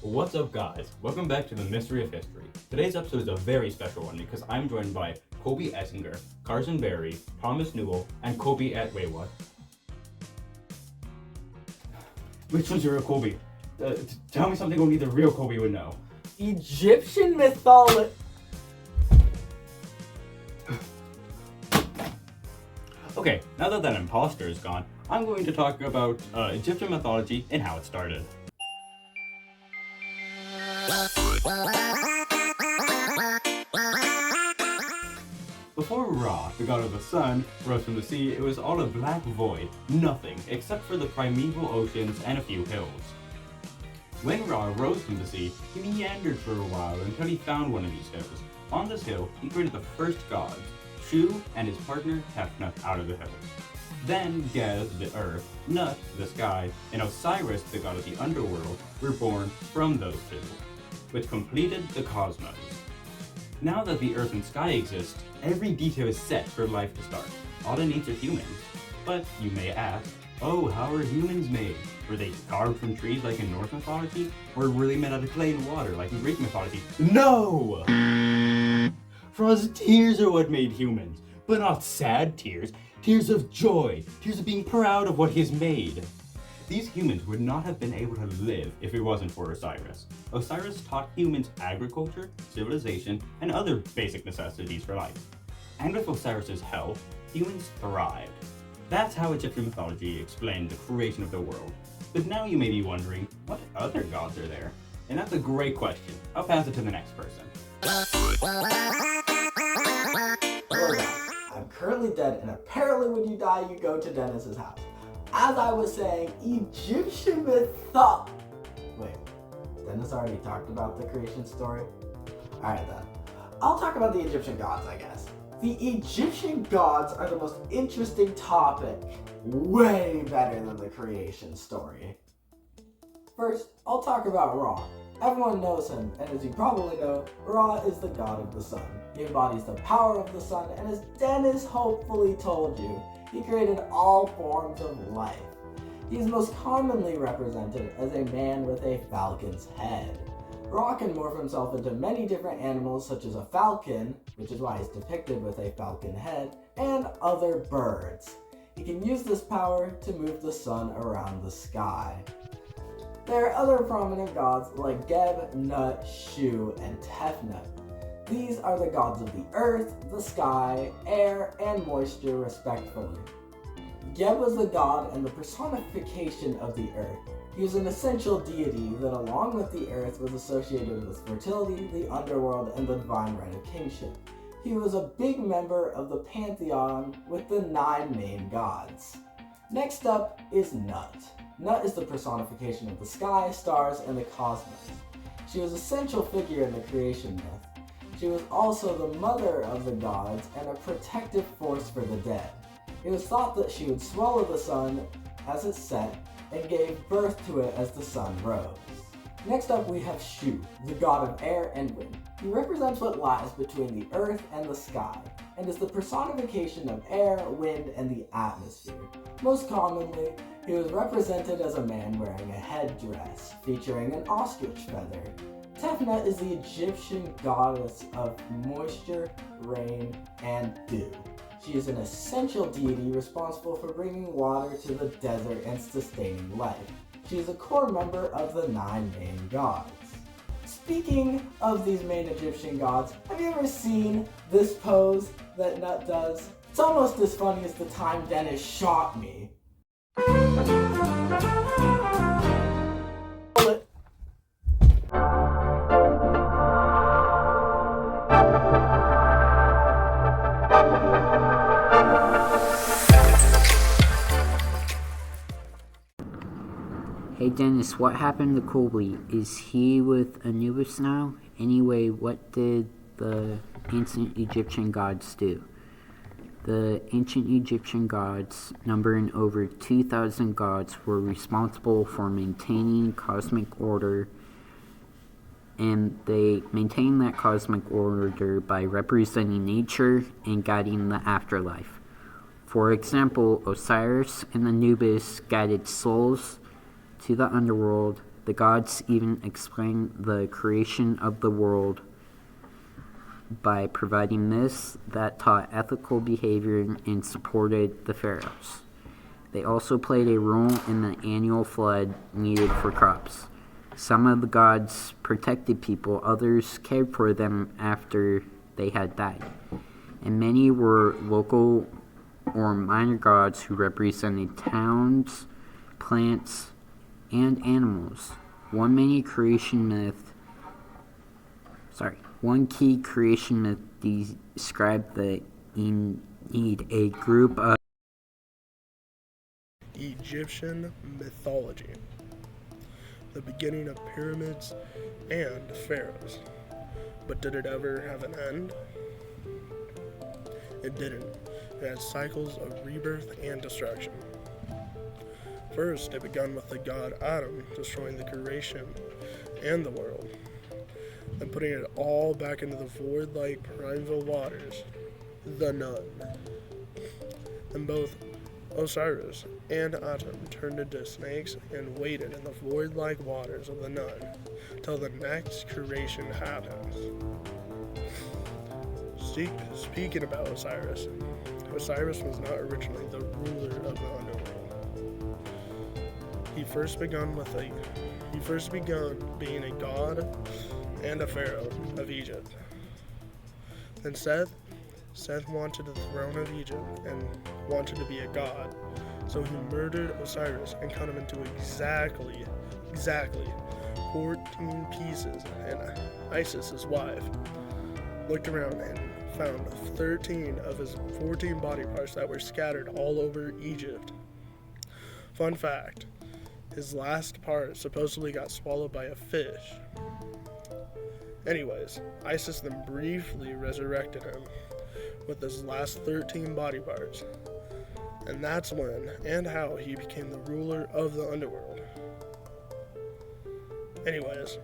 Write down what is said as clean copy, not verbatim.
What's up, guys? Welcome back to the Mystery of History. Today's episode is a very special one because I'm joined by Kolby Essinger, Carson Barri, Thomas Newell, and Kolby at wait, what? Which one's your real Kolby? Tell me something only the real Kolby would know. Egyptian mythology. Okay, now that that imposter is gone, I'm going to talk about Egyptian mythology and how it started. Before Ra, the god of the sun, rose from the sea, it was all a black void, nothing, except for the primeval oceans and a few hills. When Ra rose from the sea, he meandered for a while until he found one of these hills. On this hill, he created the first gods, Shu and his partner Tefnut out of the hills. Then Geb, the earth, Nut, the sky, and Osiris, the god of the underworld, were born from those two, which completed the cosmos. Now that the earth and sky exist, every detail is set for life to start. All it needs are humans. But you may ask, oh, how are humans made? Were they carved from trees like in Norse mythology? Or were they made out of clay and water like in Greek mythology? No! Ra's tears are what made humans, but not sad tears. Tears of joy, tears of being proud of what he has made. These humans would not have been able to live if it wasn't for Osiris. Osiris taught humans agriculture, civilization, and other basic necessities for life. And with Osiris's help, humans thrived. That's how Egyptian mythology explained the creation of the world. But now you may be wondering, what other gods are there? And that's a great question. I'll pass it to the next person. I'm currently dead, and apparently when you die, you go to Dennis's house. As I was saying, Egyptian mythology. Wait, Dennis already talked about the creation story? Alright then. I'll talk about the Egyptian gods, I guess. The Egyptian gods are the most interesting topic, way better than the creation story. First, I'll talk about Ra. Everyone knows him, and as you probably know, Ra is the god of the sun. He embodies the power of the sun, and as Dennis hopefully told you, he created all forms of life. He is most commonly represented as a man with a falcon's head. Ra can morph himself into many different animals such as a falcon, which is why he's depicted with a falcon head, and other birds. He can use this power to move the sun around the sky. There are other prominent gods like Geb, Nut, Shu, and Tefnut. These are the gods of the earth, the sky, air, and moisture respectively. Geb was the god and the personification of the earth. He was an essential deity that along with the earth was associated with fertility, the underworld, and the divine right of kingship. He was a big member of the pantheon with the 9 main gods. Next up is Nut. Nut is the personification of the sky, stars, and the cosmos. She was an essential figure in the creation myth. She was also the mother of the gods and a protective force for the dead. It was thought that she would swallow the sun as it set and gave birth to it as the sun rose. Next up we have Shu, the god of air and wind. He represents what lies between the earth and the sky, and is the personification of air, wind, and the atmosphere. Most commonly, he was represented as a man wearing a headdress featuring an ostrich feather. Tefnut is the Egyptian goddess of moisture, rain, and dew. She is an essential deity responsible for bringing water to the desert and sustaining life. She is a core member of the 9 main gods. Speaking of these main Egyptian gods, have you ever seen this pose that Nut does? It's almost as funny as the time Dennis shot me. Hey Dennis, what happened to Kolby? Is he with Anubis now? Anyway, what did the ancient Egyptian gods do? The ancient Egyptian gods, numbering over 2,000 gods, were responsible for maintaining cosmic order, and they maintained that cosmic order by representing nature and guiding the afterlife. For example, Osiris and Anubis guided souls to the underworld, The gods even explained the creation of the world by providing myths that taught ethical behavior and supported the pharaohs. They also played a role in the annual flood needed for crops. Some of the gods protected people, others cared for them after they had died. And many were local or minor gods who represented towns, plants, and animals. One key creation myth described the Ennead, a group of Egyptian mythology, the beginning of pyramids and pharaohs. But did it ever have an end? It didn't. It had cycles of rebirth and destruction. First, it began with the god Adam destroying the creation and the world, then putting it all back into the void-like primeval waters, the Nun. Then both Osiris and Atum turned into snakes and waited in the void-like waters of the Nun till the next creation happens. Speaking about Osiris, Osiris was not originally the ruler of the underworld. He first began being a god and a pharaoh of Egypt. Then Seth wanted the throne of Egypt and wanted to be a god, so he murdered Osiris and cut him into exactly 14 pieces, and Isis, his wife, looked around and found 13 of his 14 body parts that were scattered all over Egypt. Fun fact, his last part supposedly got swallowed by a fish. Anyways, Isis then briefly resurrected him with his last 13 body parts, and that's when and how he became the ruler of the underworld. Anyways,